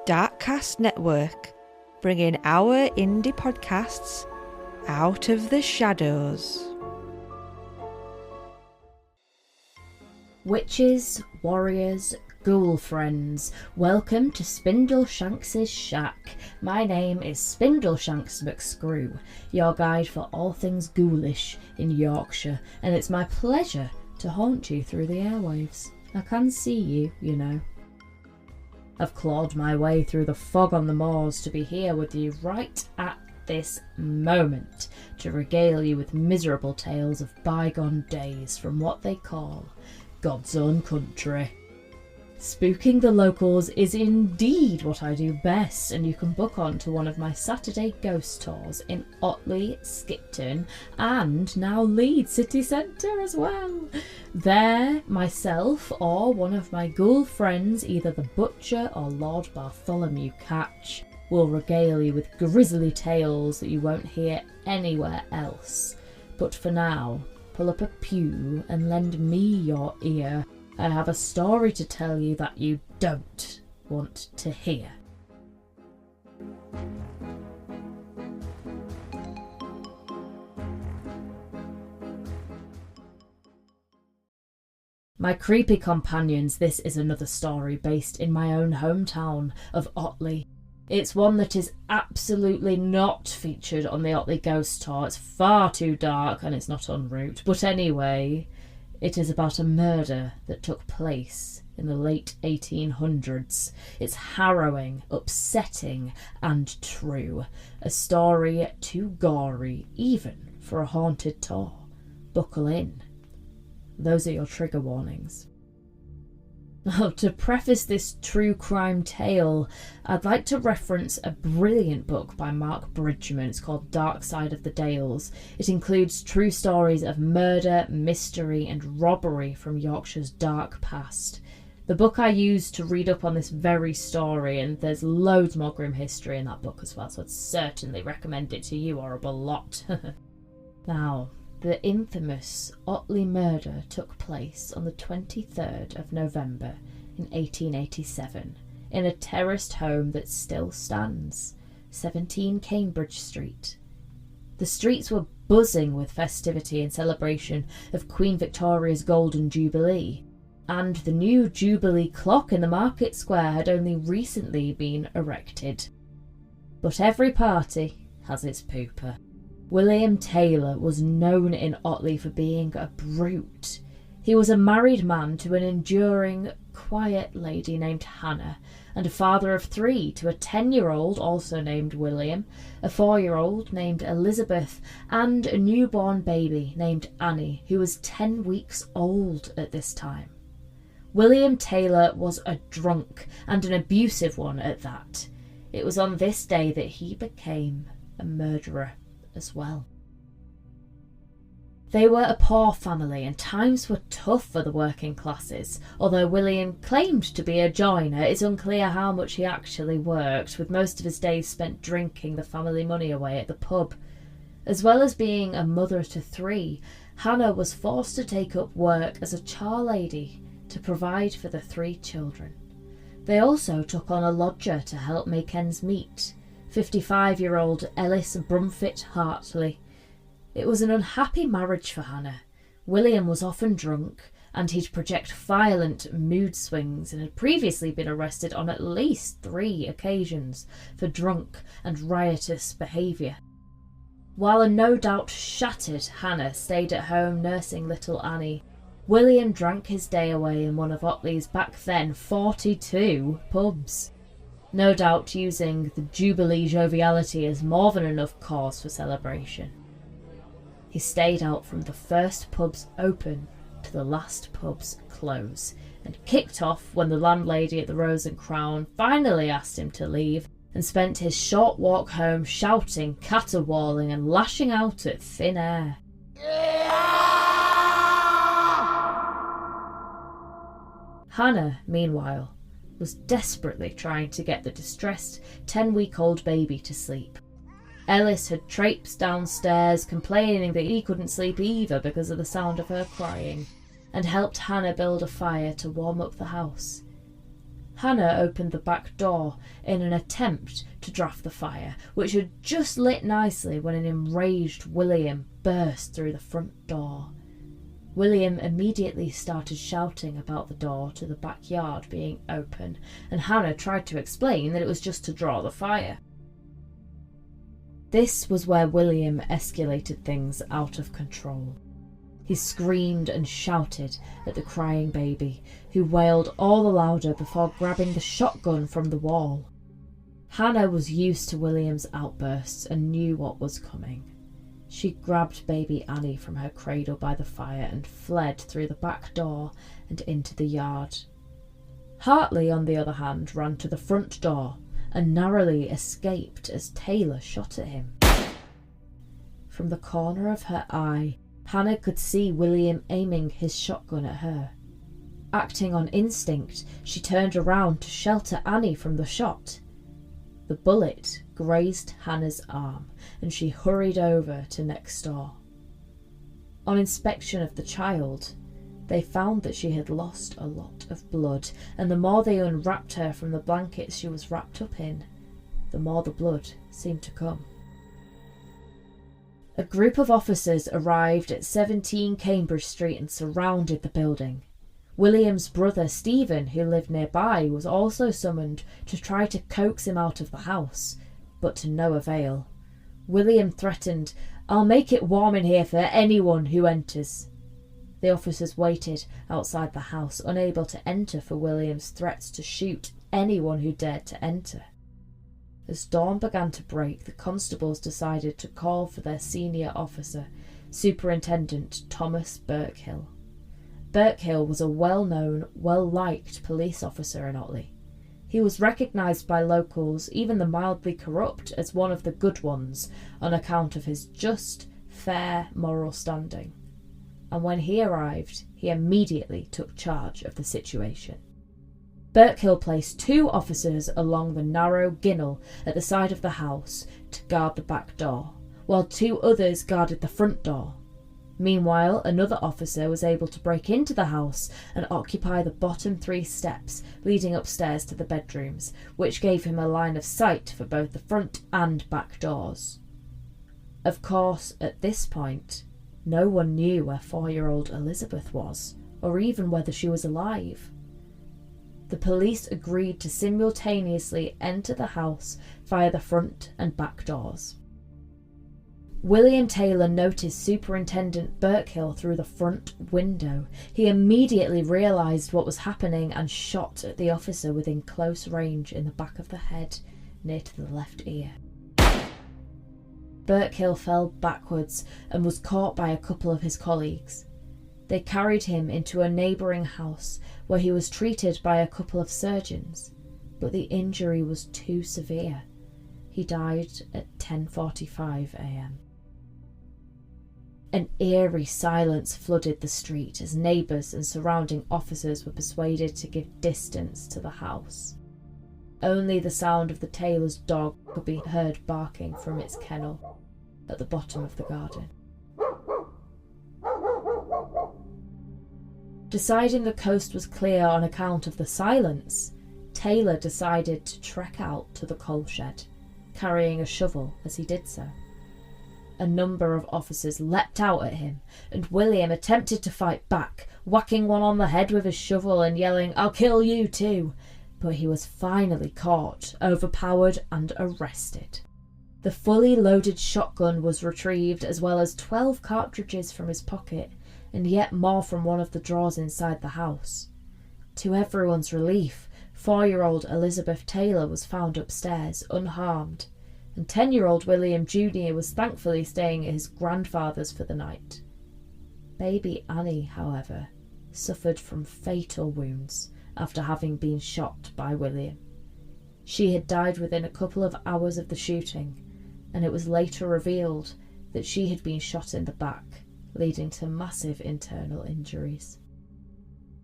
Darkcast Network, bringing our indie podcasts out of the shadows. Witches, warriors, ghoul friends, welcome to Spindle Shanks' Shack. My name is Spindle Shanks McScrew, your guide for all things ghoulish in Yorkshire, and it's my pleasure to haunt you through the airwaves. I can see you, you know. I've clawed my way through the fog on the moors to be here with you right at this moment, to regale you with miserable tales of bygone days from what they call God's own country. Spooking the locals is indeed what I do best, and you can book on to one of my Saturday ghost tours in Otley, Skipton, and now Leeds city centre as well. There, myself or one of my ghoul friends, either the Butcher or Lord Bartholomew Catch, will regale you with grisly tales that you won't hear anywhere else. But for now, pull up a pew and lend me your ear. I have a story to tell you that you don't want to hear. My creepy companions, this is another story based in my own hometown of Otley. It's one that is absolutely not featured on the Otley Ghost Tour. It's far too dark and it's not en route. But anyway, it is about a murder that took place in the late 1800s. It's harrowing, upsetting, and true. A story too gory even for a haunted tour. Buckle in. Those are your trigger warnings. Now, to preface this true crime tale, I'd like to reference a brilliant book by Mark Bridgman. It's called Dark Side of the Dales. It includes true stories of murder, mystery and robbery from Yorkshire's dark past. The book I used to read up on this very story, and there's loads more grim history in that book as well, so I'd certainly recommend it to you, horrible lot. Now, the infamous Otley murder took place on the 23rd of November in 1887 in a terraced home that still stands, 17 Cambridge Street. The streets were buzzing with festivity in celebration of Queen Victoria's Golden Jubilee, and the new Jubilee clock in the market square had only recently been erected. But every party has its pooper. William Taylor was known in Otley for being a brute. He was a married man to an enduring, quiet lady named Hannah, and a father of 3 to a 10-year-old also named William, a 4-year-old named Elizabeth, and a newborn baby named Annie, who was 10 weeks old at this time. William Taylor was a drunk, and an abusive one at that. It was on this day that he became a murderer as well. They were a poor family and times were tough for the working classes. Although William claimed to be a joiner, it's unclear how much he actually worked, with most of his days spent drinking the family money away at the pub. As well as being a mother to 3, Hannah was forced to take up work as a charlady to provide for the 3 children. They also took on a lodger to help make ends meet, 55-year-old Ellis Brumfit Hartley. It was an unhappy marriage for Hannah. William was often drunk, and he'd project violent mood swings and had previously been arrested on at least 3 occasions for drunk and riotous behaviour. While a no doubt shattered Hannah stayed at home nursing little Annie, William drank his day away in one of Otley's back then 42 pubs. No doubt using the Jubilee joviality as more than enough cause for celebration. He stayed out from the first pub's open to the last pub's close, and kicked off when the landlady at the Rose and Crown finally asked him to leave, and spent his short walk home shouting, caterwauling and lashing out at thin air. Hannah, meanwhile, was desperately trying to get the distressed 10-week-old baby to sleep. Ellis had traipsed downstairs, complaining that he couldn't sleep either because of the sound of her crying. and helped Hannah build a fire to warm up the house. Hannah opened the back door in an attempt to draft the fire, which had just lit nicely when an enraged William burst through the front door. William immediately started shouting about the door to the backyard being open, and Hannah tried to explain that it was just to draw the fire. This was where William escalated things out of control. He screamed and shouted at the crying baby, who wailed all the louder before grabbing the shotgun from the wall. Hannah was used to William's outbursts and knew what was coming. She grabbed baby Annie from her cradle by the fire and fled through the back door and into the yard. Hartley, on the other hand, ran to the front door and narrowly escaped as Taylor shot at him. From the corner of her eye, Hannah could see William aiming his shotgun at her. Acting on instinct, she turned around to shelter Annie from the shot. The bullet grazed Hannah's arm, and she hurried over to next door. On inspection of the child, they found that she had lost a lot of blood, and the more they unwrapped her from the blankets she was wrapped up in, the more the blood seemed to come. A group of officers arrived at 17 Cambridge Street and surrounded the building. William's brother Stephen, who lived nearby, was also summoned to try to coax him out of the house, but to no avail. William threatened, "I'll make it warm in here for anyone who enters." The officers waited outside the house, unable to enter for William's threats to shoot anyone who dared to enter. As dawn began to break, the constables decided to call for their senior officer, Superintendent Thomas Burke Hill. Burke Hill was a well-known, well-liked police officer in Otley. He was recognised by locals, even the mildly corrupt, as one of the good ones on account of his just, fair moral standing. And when he arrived, he immediately took charge of the situation. Burke Hill placed 2 officers along the narrow ginnel at the side of the house to guard the back door, while 2 others guarded the front door. Meanwhile, another officer was able to break into the house and occupy the bottom 3 steps leading upstairs to the bedrooms, which gave him a line of sight for both the front and back doors. Of course, at this point, no one knew where 4-year-old Elizabeth was, or even whether she was alive. The police agreed to simultaneously enter the house via the front and back doors. William Taylor noticed Superintendent Burke Hill through the front window. He immediately realised what was happening and shot at the officer within close range in the back of the head, near to the left ear. Burke Hill fell backwards and was caught by a couple of his colleagues. They carried him into a neighbouring house where he was treated by a couple of surgeons, but the injury was too severe. He died at 10:45 a.m. An eerie silence flooded the street as neighbours and surrounding officers were persuaded to give distance to the house. Only the sound of the tailor's dog could be heard barking from its kennel at the bottom of the garden. Deciding the coast was clear on account of the silence, Taylor decided to trek out to the coal shed, carrying a shovel as he did so. A number of officers leapt out at him, and William attempted to fight back, whacking one on the head with his shovel and yelling, "I'll kill you too!" But he was finally caught, overpowered and arrested. The fully loaded shotgun was retrieved, as well as 12 cartridges from his pocket, and yet more from one of the drawers inside the house. To everyone's relief, 4-year-old Elizabeth Taylor was found upstairs, unharmed, and 10-year-old William Jr. was thankfully staying at his grandfather's for the night. Baby Annie, however, suffered from fatal wounds after having been shot by William. She had died within a couple of hours of the shooting, and it was later revealed that she had been shot in the back, leading to massive internal injuries.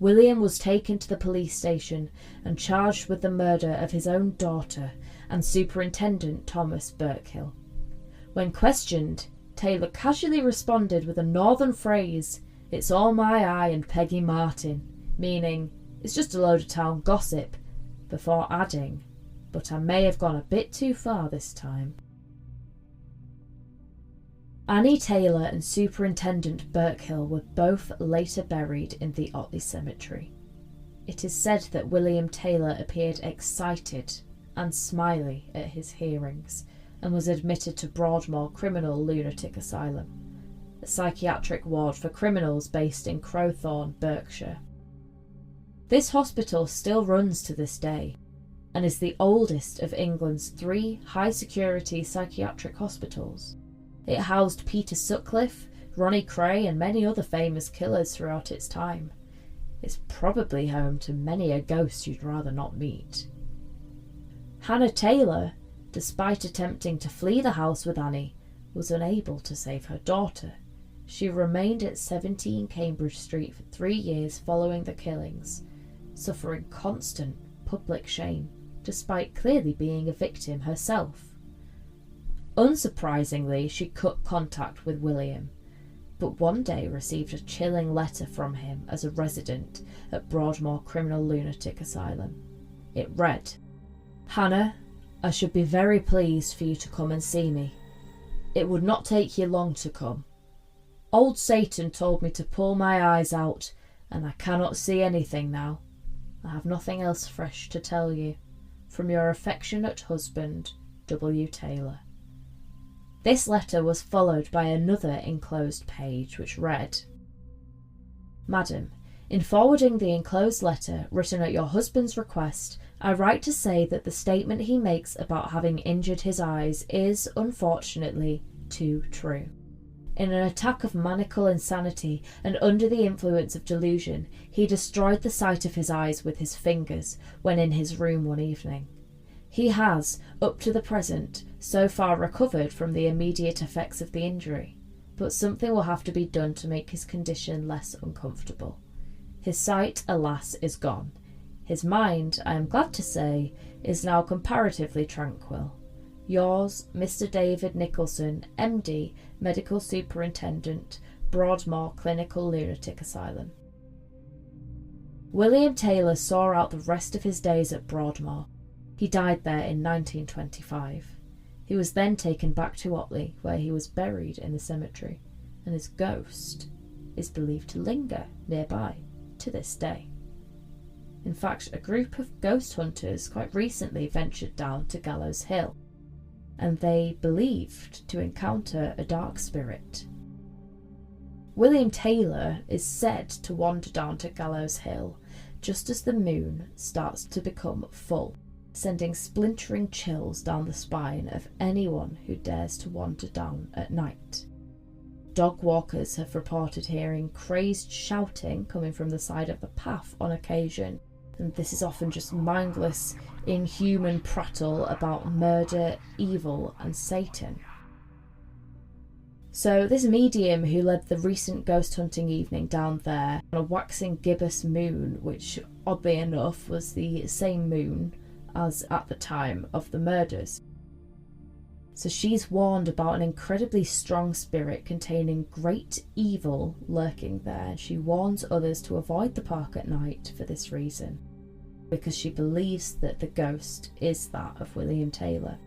William was taken to the police station and charged with the murder of his own daughter and Superintendent Thomas Burke Hill. When questioned, Taylor casually responded with a northern phrase, "It's all my eye and Peggy Martin," meaning it's just a load of town gossip, before adding, "But I may have gone a bit too far this time." Annie Taylor and Superintendent Burke Hill were both later buried in the Otley cemetery. It is said that William Taylor appeared excited and smiley at his hearings and was admitted to Broadmoor Criminal Lunatic Asylum, a psychiatric ward for criminals based in Crowthorne, Berkshire. This hospital still runs to this day and is the oldest of England's 3 high-security psychiatric hospitals. It housed Peter Sutcliffe, Ronnie Cray and many other famous killers throughout its time. It's probably home to many a ghost you'd rather not meet. Hannah Taylor, despite attempting to flee the house with Annie, was unable to save her daughter. She remained at 17 Cambridge Street for 3 years following the killings, suffering constant public shame, despite clearly being a victim herself. Unsurprisingly, she cut contact with William, but one day received a chilling letter from him as a resident at Broadmoor Criminal Lunatic Asylum. It read, "Hannah, I should be very pleased for you to come and see me. It would not take you long to come. Old Satan told me to pull my eyes out, and I cannot see anything now. I have nothing else fresh to tell you. From your affectionate husband, W. Taylor." This letter was followed by another enclosed page which read, "Madam, in forwarding the enclosed letter written at your husband's request, I write to say that the statement he makes about having injured his eyes is, unfortunately, too true. In an attack of maniacal insanity and under the influence of delusion, he destroyed the sight of his eyes with his fingers when in his room one evening. He has, up to the present, so far recovered from the immediate effects of the injury, but something will have to be done to make his condition less uncomfortable. His sight, alas, is gone. His mind, I am glad to say, is now comparatively tranquil. Yours, Mr. David Nicholson, MD, Medical Superintendent, Broadmoor Clinical Lunatic Asylum." William Taylor saw out the rest of his days at Broadmoor. He died there in 1925. He was then taken back to Otley, where he was buried in the cemetery, and his ghost is believed to linger nearby to this day. In fact, a group of ghost hunters quite recently ventured down to Gallows Hill, and they believed to encounter a dark spirit. William Taylor is said to wander down to Gallows Hill just as the moon starts to become full, sending splintering chills down the spine of anyone who dares to wander down at night. Dog walkers have reported hearing crazed shouting coming from the side of the path on occasion, and this is often just mindless, inhuman prattle about murder, evil, and Satan. So this medium who led the recent ghost hunting evening down there on a waxing gibbous moon, which oddly enough was the same moon as at the time of the murders. So she's warned about an incredibly strong spirit containing great evil lurking there, and she warns others to avoid the park at night for this reason, because she believes that the ghost is that of William Taylor.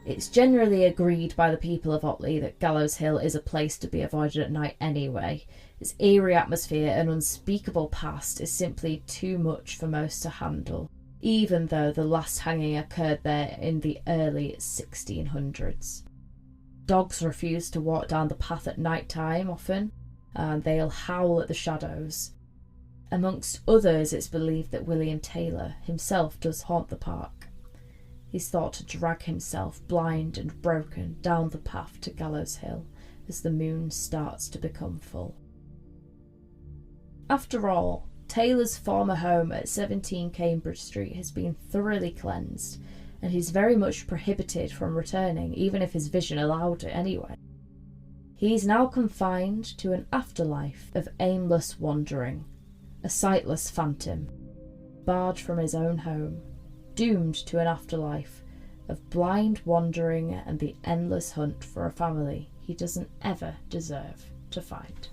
It's generally agreed by the people of Otley that Gallows Hill is a place to be avoided at night anyway. Its eerie atmosphere and unspeakable past is simply too much for most to handle, even though the last hanging occurred there in the early 1600s. Dogs refuse to walk down the path at night time often, and they'll howl at the shadows. Amongst others, it's believed that William Taylor himself does haunt the park. He's thought to drag himself, blind and broken, down the path to Gallows Hill as the moon starts to become full. After all, Taylor's former home at 17 Cambridge Street has been thoroughly cleansed, and he's very much prohibited from returning, even if his vision allowed it anyway. He's now confined to an afterlife of aimless wandering, a sightless phantom, barred from his own home, doomed to an afterlife of blind wandering and the endless hunt for a family he doesn't ever deserve to find.